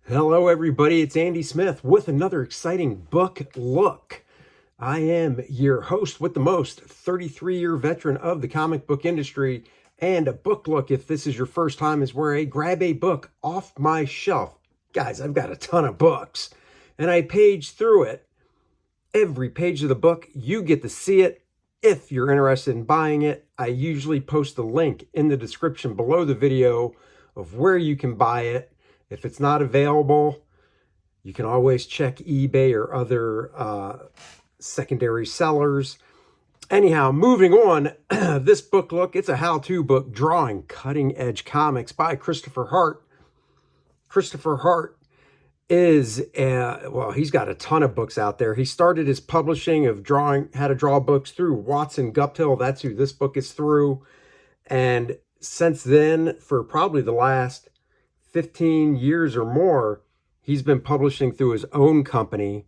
Hello, everybody. It's Andy Smith with another exciting book look. I am your host with the most, 33-year veteran of the comic book industry, and a book look, if this is your first time, is where I grab a book off my shelf. Guys, I've got a ton of books, and I page through it. Every page of the book, you get to see it. If you're interested in buying it, I usually post a link in the description below the video of where you can buy it. If it's not available, you can always check eBay or other secondary sellers. Anyhow, moving on, this book look, it's a how-to book, Drawing Cutting Edge Comics by Christopher Hart. Christopher Hart is, well, he's got a ton of books out there. He started his publishing of how to draw books through Watson Guptill. That's who this book is through. And since then, for probably the last 15 years or more, he's been publishing through his own company.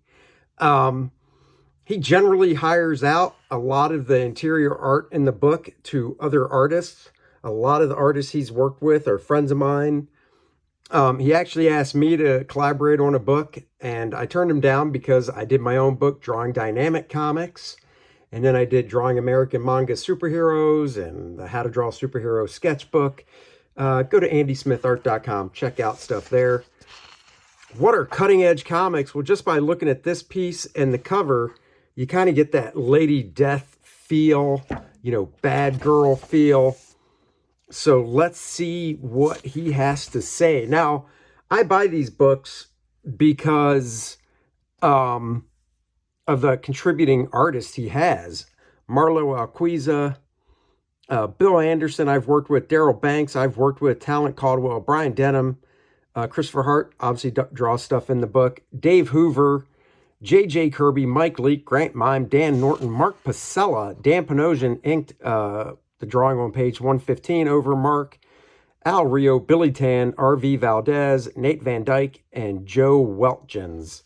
He generally hires out a lot of the interior art in the book to other artists. A lot of the artists he's worked with are friends of mine. He actually asked me to collaborate on a book, and I turned him down because I did my own book, Drawing Dynamic Comics, and then I did Drawing American Manga Superheroes and the How to Draw Superhero Sketchbook. Go to andysmithart.com, check out stuff there. What are cutting edge comics? Well, just by looking at this piece and the cover, you kind of get that Lady Death feel, bad girl feel. So let's see what he has to say. Now, I buy these books because of the contributing artists he has. Marlo Alquiza, Bill Anderson, I've worked with. Daryl Banks, I've worked with. Talent Caldwell, Brian Denham, Christopher Hart, obviously draws stuff in the book. Dave Hoover, J.J. Kirby, Mike Leake, Grant Mime, Dan Norton, Mark Pasella, Dan Panosian inked the drawing on page 115 over Mark, Al Rio, Billy Tan, R.V. Valdez, Nate Van Dyke, and Joe Weltgens.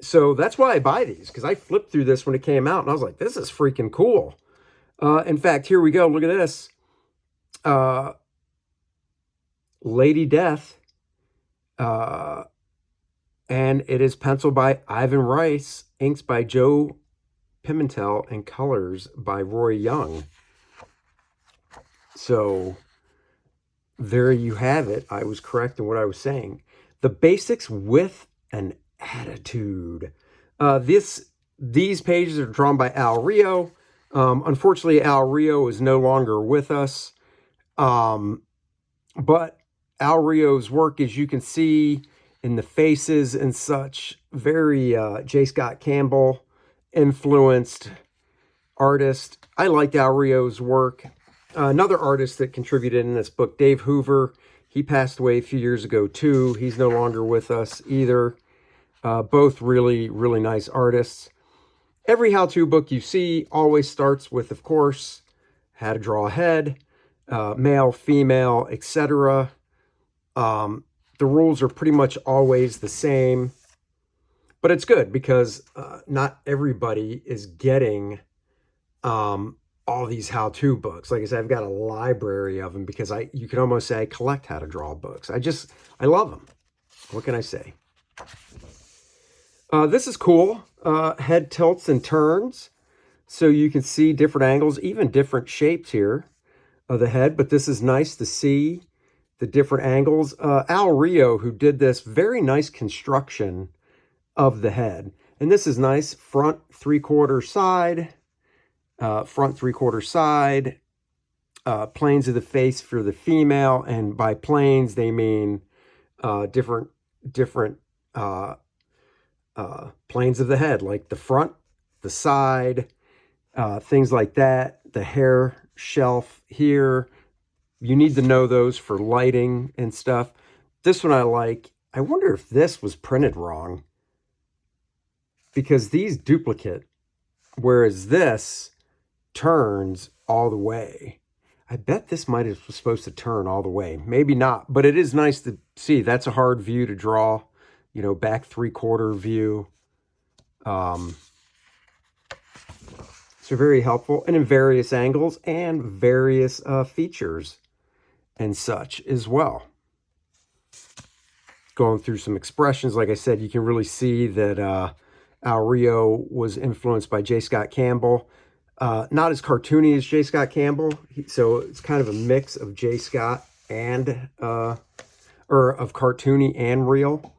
So that's why I buy these, because I flipped through this when it came out, and I was like, this is freaking cool. In fact, here we go. Look at this. Lady Death. And it is penciled by Ivan Rice, inks by Joe Pimentel, and colors by Roy Young. So there you have it. I was correct in what I was saying. The basics with an attitude. These pages are drawn by Al Rio. Unfortunately, Al Rio is no longer with us. But Al Rio's work, as you can see in the faces and such, very J. Scott Campbell influenced artist. I liked Al Rio's work. Another artist that contributed in this book, Dave Hoover, he passed away a few years ago too. He's no longer with us either. Both really, really nice artists. Every how-to book you see always starts with, of course, how to draw a head, male, female, etc. The rules are pretty much always the same, but it's good because not everybody is getting all these how-to books. Like I said, I've got a library of them because you can almost say I collect how to draw books. I love them. What can I say? This is cool. Head tilts and turns. So you can see different angles, even different shapes here of the head. But this is nice to see the different angles. Al Rio, who did this, very nice construction of the head. And this is nice. Front three-quarter side. Front three-quarter side. Planes of the face for the female. And by planes, they mean different planes of the head, like the front, the side, things like that. The hair shelf here, you need to know those for lighting and stuff. This one I like. I wonder if this was printed wrong, because these duplicate, whereas this turns all the way. I bet this might have was supposed to turn all the way. Maybe not, but it is nice to see. That's a hard view to draw. Back three-quarter view. So very helpful, and in various angles and various features and such as well. going through some expressions. Like I said, you can really see that Al Rio was influenced by J. Scott Campbell. Not as cartoony as J. Scott Campbell, so it's kind of a mix of J. Scott and, or of cartoony and real.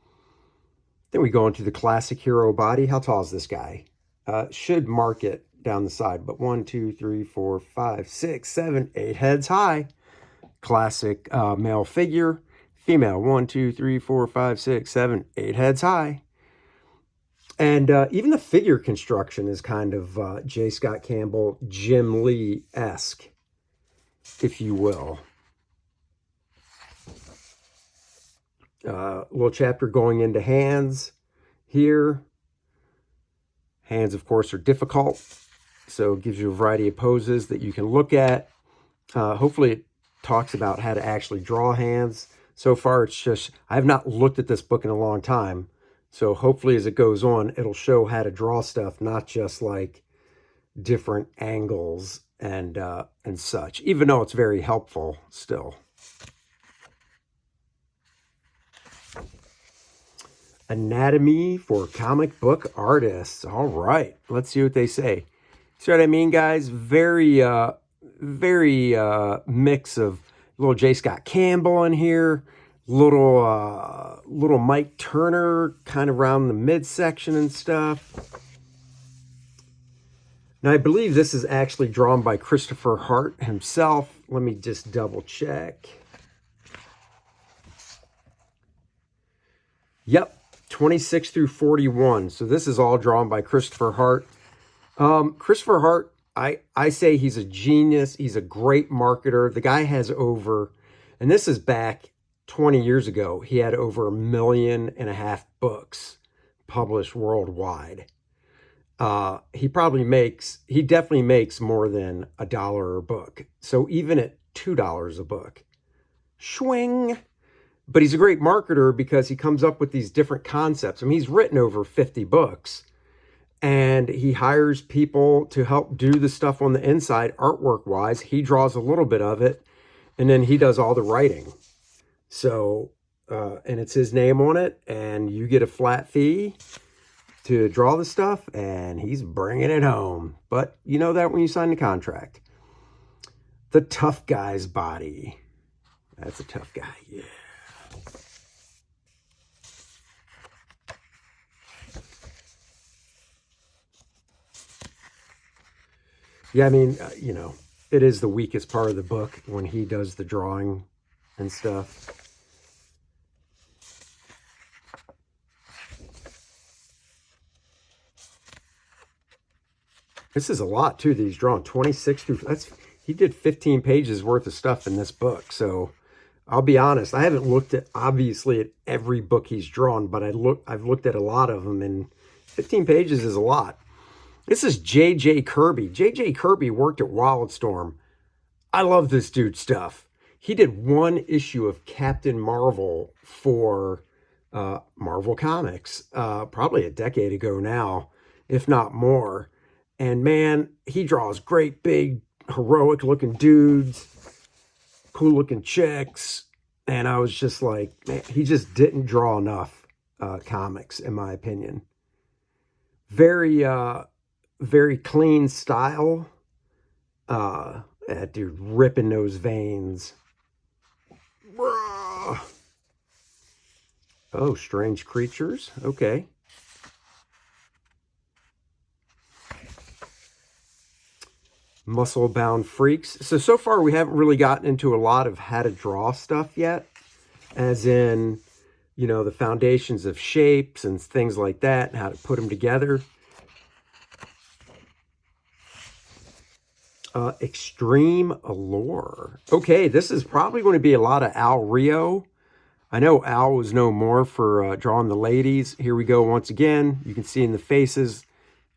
Then we go into the classic hero body. How tall is this guy? Should mark it down the side, but 1, 2, 3, 4, 5, 6, 7, 8 heads high. Classic male figure. Female, 1, 2, 3, 4, 5, 6, 7, 8 heads high. And even the figure construction is kind of J. Scott Campbell, Jim Lee-esque, if you will. Little chapter going into hands here. Hands, of course, are difficult, so it gives you a variety of poses that you can look at. Hopefully it talks about how to actually draw hands. So far, it's just, I have not looked at this book in a long time, so hopefully as it goes on, it'll show how to draw stuff, not just like different angles and such, even though it's very helpful still. Anatomy for comic book artists. All right, let's see what they say. See what I mean, guys? Very mix of little J. Scott Campbell in here, little Mike Turner kind of around the midsection and stuff. Now, I believe this is actually drawn by Christopher Hart himself. Let me just double check. Yep, 26 through 41. So this is all drawn by Christopher Hart. Christopher Hart, I say he's a genius. He's a great marketer. The guy has over, and this is back 20 years ago, he had over 1.5 million books published worldwide. He definitely makes more than $1 a book. So even at $2 a book, swing. But he's a great marketer because he comes up with these different concepts. I mean, he's written over 50 books, and he hires people to help do the stuff on the inside, artwork-wise. He draws a little bit of it, and then he does all the writing. So, and it's his name on it, and you get a flat fee to draw the stuff, and he's bringing it home. But you know that when you sign the contract. The tough guy's body. That's a tough guy, yeah. Yeah, I mean, you know, it is the weakest part of the book when he does the drawing and stuff. This is a lot, too, that he's drawn. 26 through... he did 15 pages worth of stuff in this book. So, I'll be honest. I haven't looked at, obviously, at every book he's drawn, but I've looked at a lot of them, and 15 pages is a lot. This is J.J. Kirby. J.J. Kirby worked at Wildstorm. I love this dude's stuff. He did one issue of Captain Marvel for Marvel Comics, probably a decade ago now, if not more. And man, he draws great, big, heroic-looking dudes, cool-looking chicks. And I was just like, man, he just didn't draw enough comics, in my opinion. Very clean style. That dude ripping those veins. Oh, strange creatures. Okay. Muscle-bound freaks. So far we haven't really gotten into a lot of how to draw stuff yet. As in, you know, the foundations of shapes and things like that, and how to put them together. Extreme Allure. Okay, this is probably going to be a lot of Al Rio. I know Al was known more for drawing the ladies. Here we go once again. You can see in the faces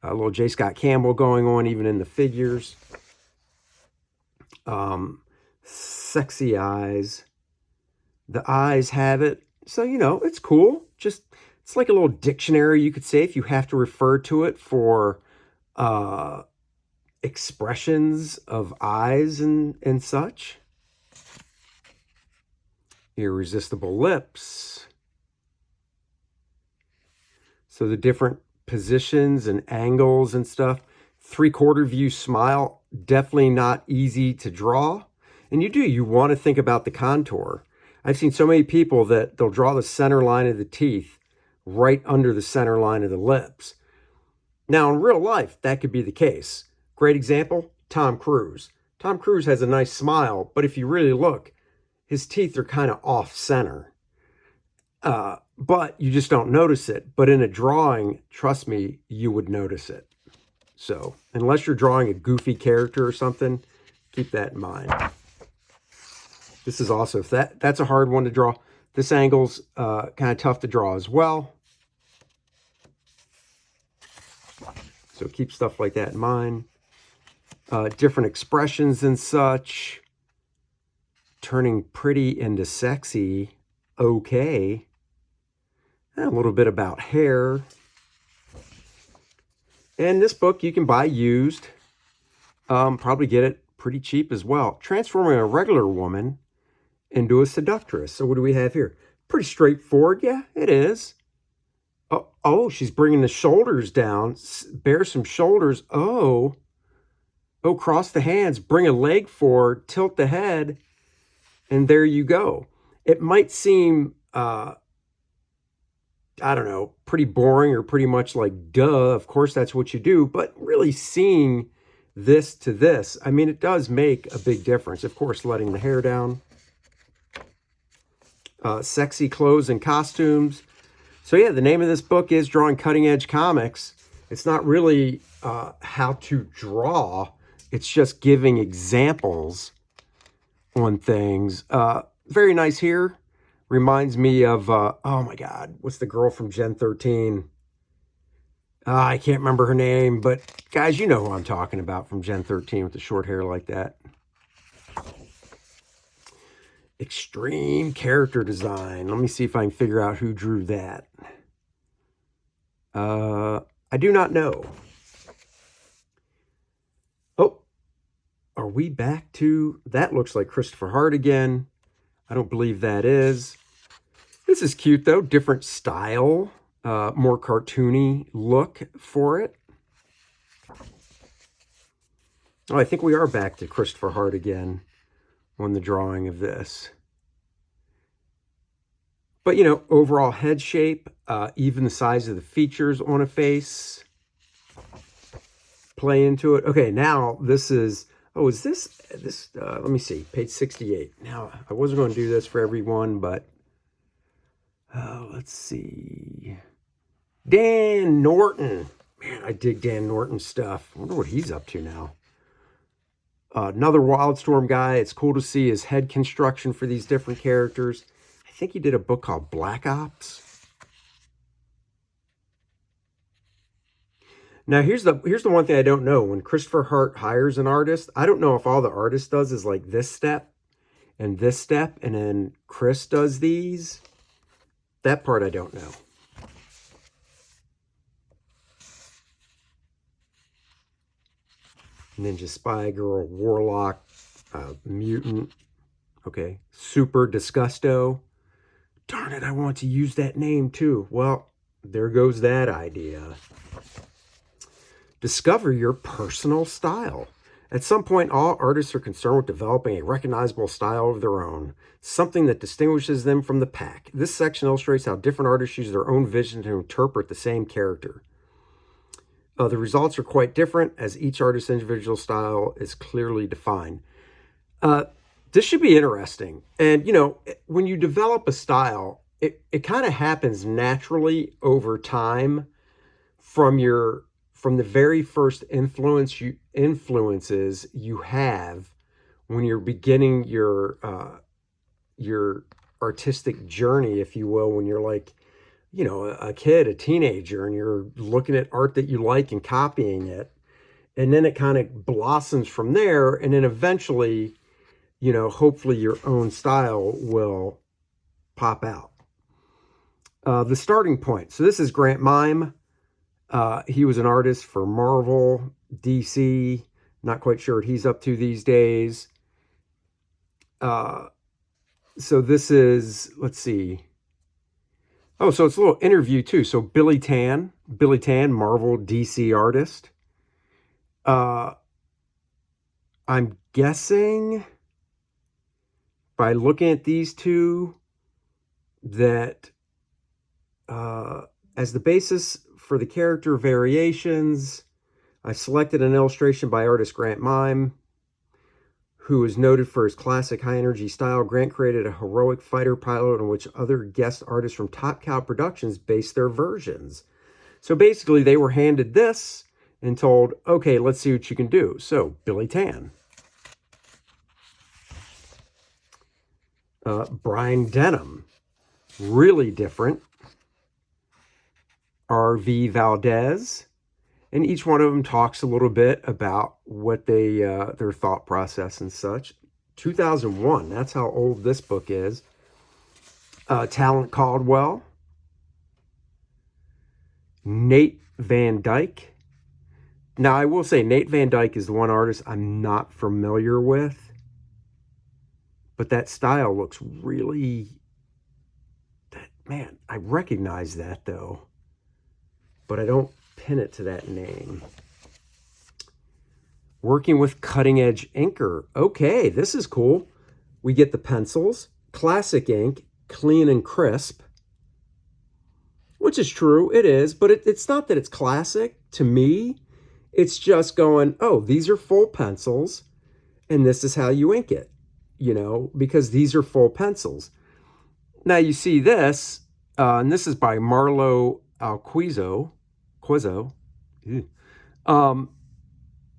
a little J. Scott Campbell going on, even in the figures. Sexy eyes. The eyes have it. So, you know, it's cool. Just, it's like a little dictionary, you could say, if you have to refer to it for expressions of eyes and such. Irresistible lips. So the different positions and angles and stuff. 3/4 view smile, definitely not easy to draw. And you want to think about the contour. I've seen so many people that they'll draw the center line of the teeth right under the center line of the lips. Now, in real life, that could be the case. Great example, Tom Cruise. Tom Cruise has a nice smile, but if you really look, his teeth are kind of off center. But you just don't notice it. But in a drawing, trust me, you would notice it. So, unless you're drawing a goofy character or something, keep that in mind. This is also, if that's a hard one to draw. This angle's kind of tough to draw as well. So keep stuff like that in mind. Different expressions and such. Turning pretty into sexy. Okay. And a little bit about hair. And this book you can buy used. Probably get it pretty cheap as well. Transforming a regular woman into a seductress. So what do we have here? Pretty straightforward. Yeah, it is. Oh, she's bringing the shoulders down. Bare some shoulders. Oh, cross the hands. Bring a leg forward. Tilt the head. And there you go. It might seem, I don't know, pretty boring or pretty much like, duh, of course that's what you do. But really seeing this to this, I mean, it does make a big difference. Of course, letting the hair down. Sexy clothes and costumes. So yeah, the name of this book is Drawing Cutting Edge Comics. It's not really how to draw. It's just giving examples on things. Very nice here. Reminds me of, oh my God, what's the girl from Gen 13? I can't remember her name, but guys, you know who I'm talking about from Gen 13 with the short hair like that. Extreme character design. Let me see if I can figure out who drew that. I do not know. Oh, are we back to... That looks like Christopher Hart again. I don't believe that is. This is cute, though. Different style. More cartoony look for it. Oh, I think we are back to Christopher Hart again on the drawing of this. But, you know, overall head shape, even the size of the features on a face play into it. Okay, now this is, oh, is this, let me see, page 68. Now, I wasn't going to do this for everyone, but let's see. Dan Norton. Man, I dig Dan Norton stuff. I wonder what he's up to now. Another Wildstorm guy. It's cool to see his head construction for these different characters. I think he did a book called Black Ops. Now, here's the one thing I don't know. When Christopher Hart hires an artist, I don't know if all the artist does is like this step, and then Chris does these. That part I don't know. Ninja Spy Girl, Warlock, Mutant. Okay, Super Disgusto. Darn it, I want to use that name too. Well, there goes that idea. Discover your personal style. At some point, all artists are concerned with developing a recognizable style of their own, something that distinguishes them from the pack. This section illustrates how different artists use their own vision to interpret the same character. The results are quite different as each artist's individual style is clearly defined. This should be interesting. And, you know, when you develop a style, it kind of happens naturally over time from the very first influences you have when you're beginning your artistic journey, if you will, when you're like, you know, a kid, a teenager, and you're looking at art that you like and copying it. And then it kind of blossoms from there. And then eventually, you know, hopefully your own style will pop out. The starting point. So this is Grant Mime. He was an artist for Marvel, DC. Not quite sure what he's up to these days. So this is, let's see. Oh, so it's a little interview too. So Billy Tan, Marvel DC artist. I'm guessing by looking at these two that as the basis for the character variations, I selected an illustration by artist Grant Mime, who is noted for his classic high-energy style. Grant created a heroic fighter pilot on which other guest artists from Top Cow Productions based their versions. So basically, they were handed this and told, okay, let's see what you can do. So, Billy Tan. Brian Denham. Really different. R.V. Valdez. And each one of them talks a little bit about what they their thought process and such. 2001, that's how old this book is. Talent Caldwell. Nate Van Dyke. Now, I will say Nate Van Dyke is the one artist I'm not familiar with. But that style looks really... Man, I recognize that, though. But I don't pin it to that name. Working with Cutting Edge Inker. Okay, this is cool. We get the pencils, classic ink, clean and crisp. Which is true, it is. But it's not that it's classic. To me, it's just going, oh, these are full pencils. And this is how you ink it. You know, because these are full pencils. Now you see this, and this is by Marlo Alquizo.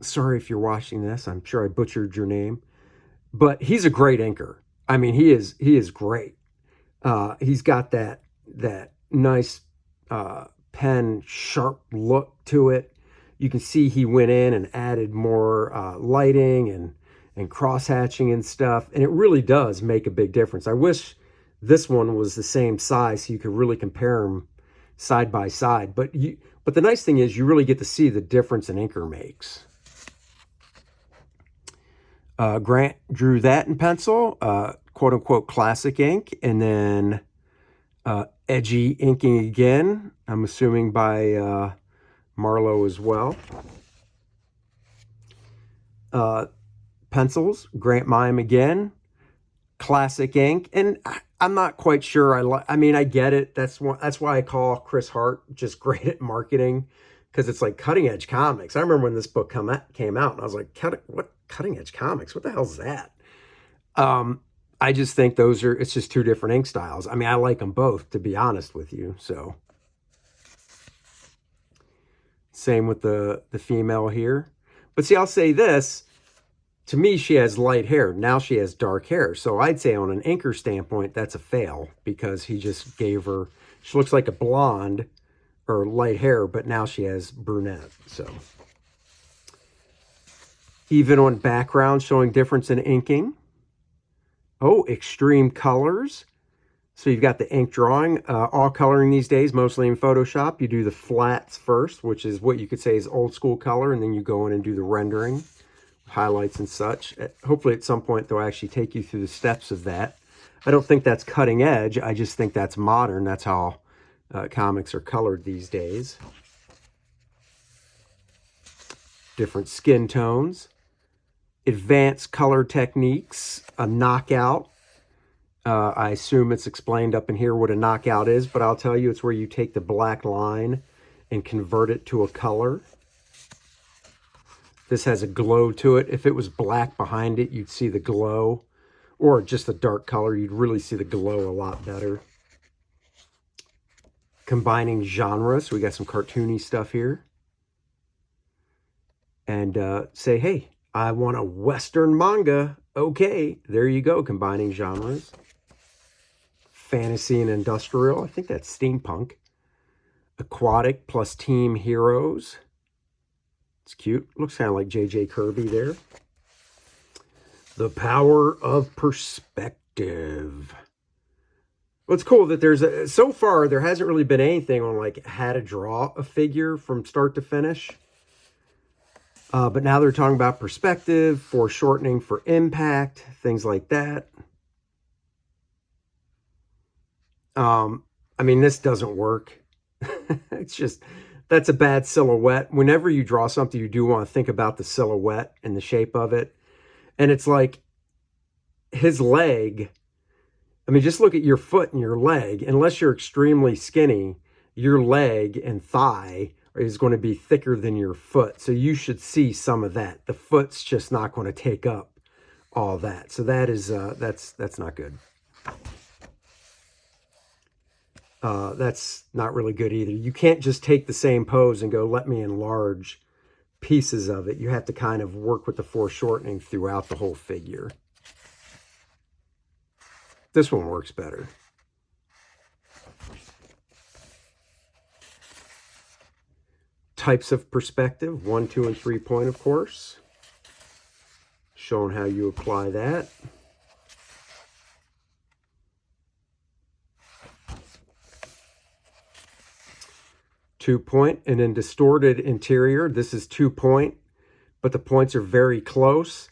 Sorry if you're watching this. I'm sure I butchered your name. But he's a great inker. I mean, he is great. He's got that nice pen sharp look to it. You can see he went in and added more lighting and cross-hatching and stuff. And it really does make a big difference. I wish this one was the same size so you could really compare them side by side. But the nice thing is you really get to see the difference an inker makes. Grant drew that in pencil, quote-unquote classic ink, and then edgy inking again, I'm assuming by Marlo as well. Pencils, Grant Mime again, classic ink, and I'm not quite sure. I mean, I get it. That's why I call Chris Hart just great at marketing, because it's like Cutting Edge Comics. I remember when this book came out, and I was like, what Cutting Edge Comics? What the hell's that? I just think it's just two different ink styles. I mean, I like them both, to be honest with you. So, same with the female here. But see, I'll say this. To me, she has light hair. Now she has dark hair. So I'd say on an inker standpoint, that's a fail, because he just gave her, she looks like a blonde or light hair, but now she has brunette. So even on background, showing difference in inking. Oh, extreme colors. So you've got the ink drawing, all coloring these days, mostly in Photoshop. You do the flats first, which is what you could say is old school color, and then you go in and do the rendering, highlights and such. Hopefully at some point they'll actually take you through the steps of that. I don't think that's cutting edge. I just think that's modern. That's how comics are colored these days. Different skin tones. Advanced color techniques. A knockout. I assume it's explained up in here what a knockout is, but I'll tell you it's where you take the black line and convert it to a color. This has a glow to it. If it was black behind it, you'd see the glow. Or just a dark color, you'd really see the glow a lot better. Combining genres. So we got some cartoony stuff here. And say, hey, I want a Western manga. Okay, there you go, combining genres. Fantasy and industrial. I think that's steampunk. Aquatic plus team heroes. It's cute. Looks kind of like J.J. Kirby there. The power of perspective. Well, it's cool that so far there hasn't really been anything on like how to draw a figure from start to finish. But now they're talking about perspective, foreshortening for impact, things like that. I mean, this doesn't work. It's just, that's a bad silhouette. Whenever you draw something, you do want to think about the silhouette and the shape of it. And it's like his leg, I mean, just look at your foot and your leg. Unless you're extremely skinny, your leg and thigh is going to be thicker than your foot. So you should see some of that. The foot's just not going to take up all that. So that is, that's not good. That's not really good either. You can't just take the same pose and go, let me enlarge pieces of it. You have to kind of work with the foreshortening throughout the whole figure. This one works better. Types of perspective, 1, 2, and 3 point, of course. Showing how you apply that. Two-point, and then distorted interior. This is 2-point, but the points are very close.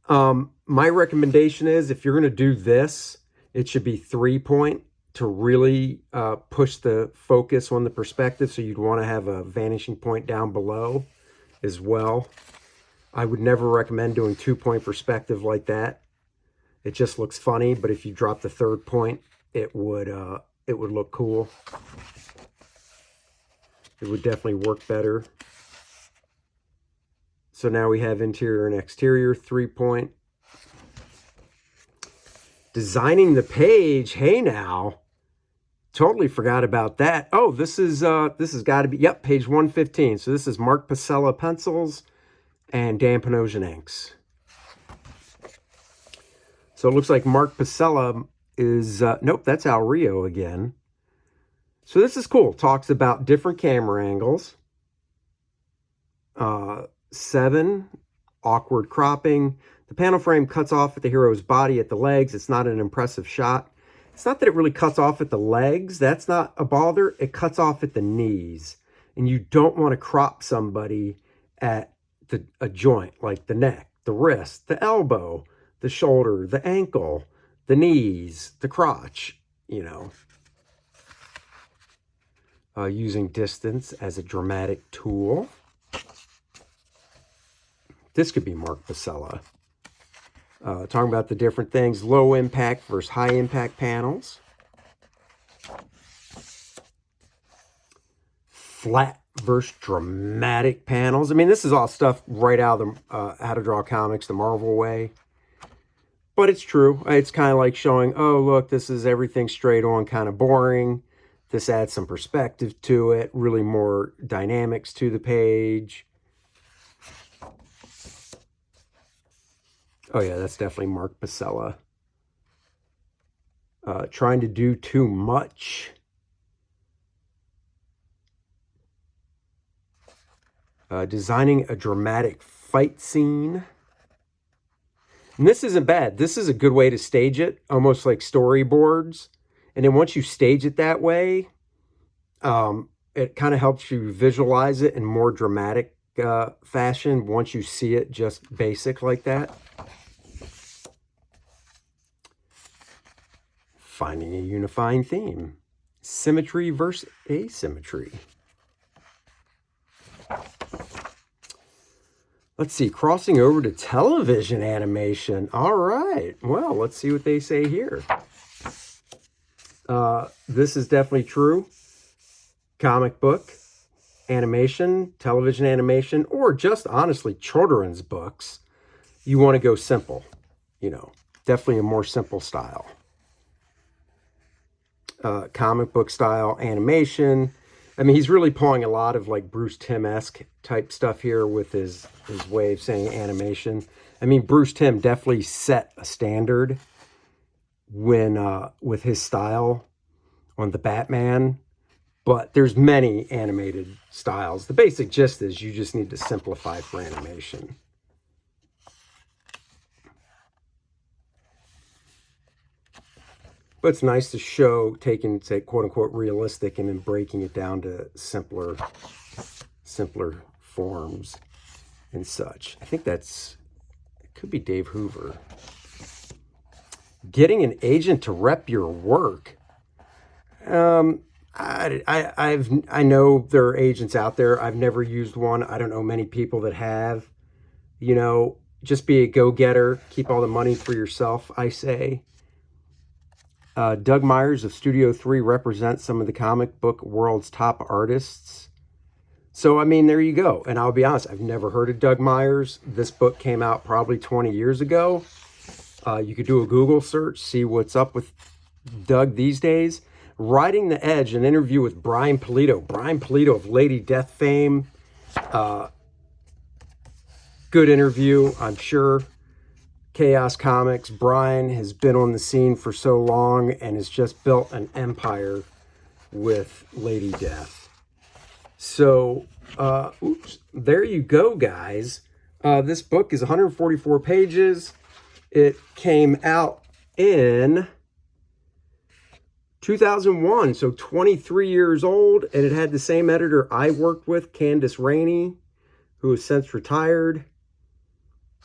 My recommendation is, if you're going to do this, it should be 3-point to really push the focus on the perspective. So you'd want to have a vanishing point down below as well. I would never recommend doing 2-point perspective like that. It just looks funny, but if you drop the 3rd point, it would look cool. It would definitely work better. So now we have interior and exterior 3-point. Designing the page. Hey now. Totally forgot about that. Oh, this has got to be, yep, page 115. So this is Mark Pasella pencils and Dan Panosian inks. So it looks like Mark Pasella is, nope, that's Al Rio again. So this is cool. Talks about different camera angles. 7, awkward cropping. The panel frame cuts off at the hero's body at the legs. It's not an impressive shot. It's not that it really cuts off at the legs. That's not a bother. It cuts off at the knees. And you don't want to crop somebody at a joint, like the neck, the wrist, the elbow, the shoulder, the ankle, the knees, the crotch, you know. Using distance as a dramatic tool. This could be Mark Pasella. Talking about the different things, low impact versus high impact panels. Flat versus dramatic panels. I mean, this is all stuff right out of the How to Draw Comics the Marvel way. But it's true. It's kind of like showing, oh, look, this is everything straight on, kind of boring. This adds some perspective to it, really more dynamics to the page. Oh yeah, that's definitely Mark Pasella. Trying to do too much. Designing a dramatic fight scene. And this isn't bad. This is a good way to stage it, almost like storyboards. And then once you stage it that way, it kind of helps you visualize it in more dramatic fashion once you see it just basic like that. Finding a unifying theme. Symmetry versus asymmetry. Let's see, crossing over to television animation. All right, well, let's see what they say here. This is definitely true. Comic book, animation, television animation, or just honestly children's books. You want to go simple, you know, definitely a more simple style. Comic book style animation. I mean, he's really pulling a lot of like Bruce Timm-esque type stuff here with his way of saying animation. I mean, Bruce Timm definitely set a standard when with his style on the Batman, but there's many animated styles. The basic gist is you just need to simplify for animation. But it's nice to show taking, say, quote-unquote realistic and then breaking it down to simpler forms and such. I think it could be Dave Hoover. Getting an agent to rep your work. I know there are agents out there. I've never used one. I don't know many people that have. You know, just be a go-getter. Keep all the money for yourself, I say. Doug Myers of Studio 3 represents some of the comic book world's top artists. So, I mean, there you go. And I'll be honest, I've never heard of Doug Myers. This book came out probably 20 years ago. You could do a Google search, see what's up with Doug these days. Riding the Edge, an interview with Brian Pulido. Brian Pulido of Lady Death fame. Good interview, I'm sure. Chaos Comics. Brian has been on the scene for so long and has just built an empire with Lady Death. So, there you go, guys. This book is 144 pages. It came out in 2001, so 23 years old, and it had the same editor I worked with, Candace Rainey, who has since retired.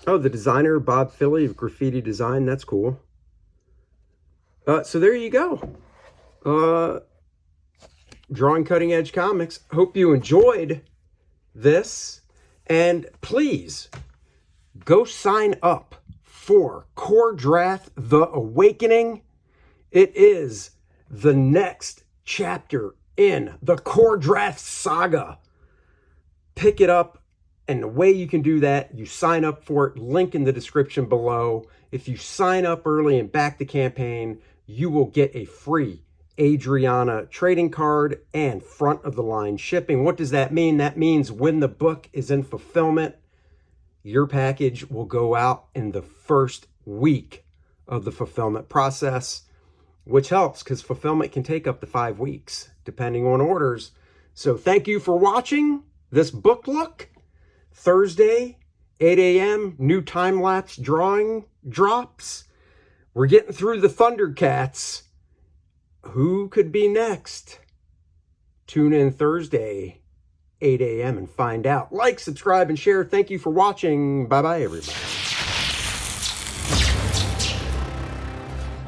Oh, the designer, Bob Philly of Graffiti Design. That's cool. So there you go. Drawing Cutting Edge Comics. Hope you enjoyed this. And please, go sign up for Kor-Drath, The Awakening. It is the next chapter in the Kor-Drath saga. Pick it up. And the way you can do that, you sign up for it, link in the description below. If you sign up early and back the campaign, you will get a free Adriana trading card and front of the line shipping. What does that mean? That means when the book is in fulfillment, your package will go out in the first week of the fulfillment process, which helps because fulfillment can take up to 5 weeks, depending on orders. So thank you for watching this book look. Thursday, 8 a.m., new time-lapse drawing drops. We're getting through the Thundercats. Who could be next? Tune in Thursday, 8 a.m. and find out. Like, subscribe, and share. Thank you for watching. Bye-bye, everybody.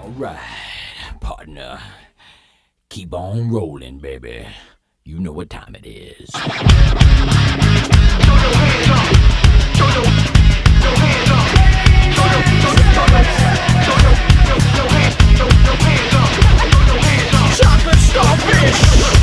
All right, partner. Keep on rolling, baby. You know what time it is. Chocolate starfish!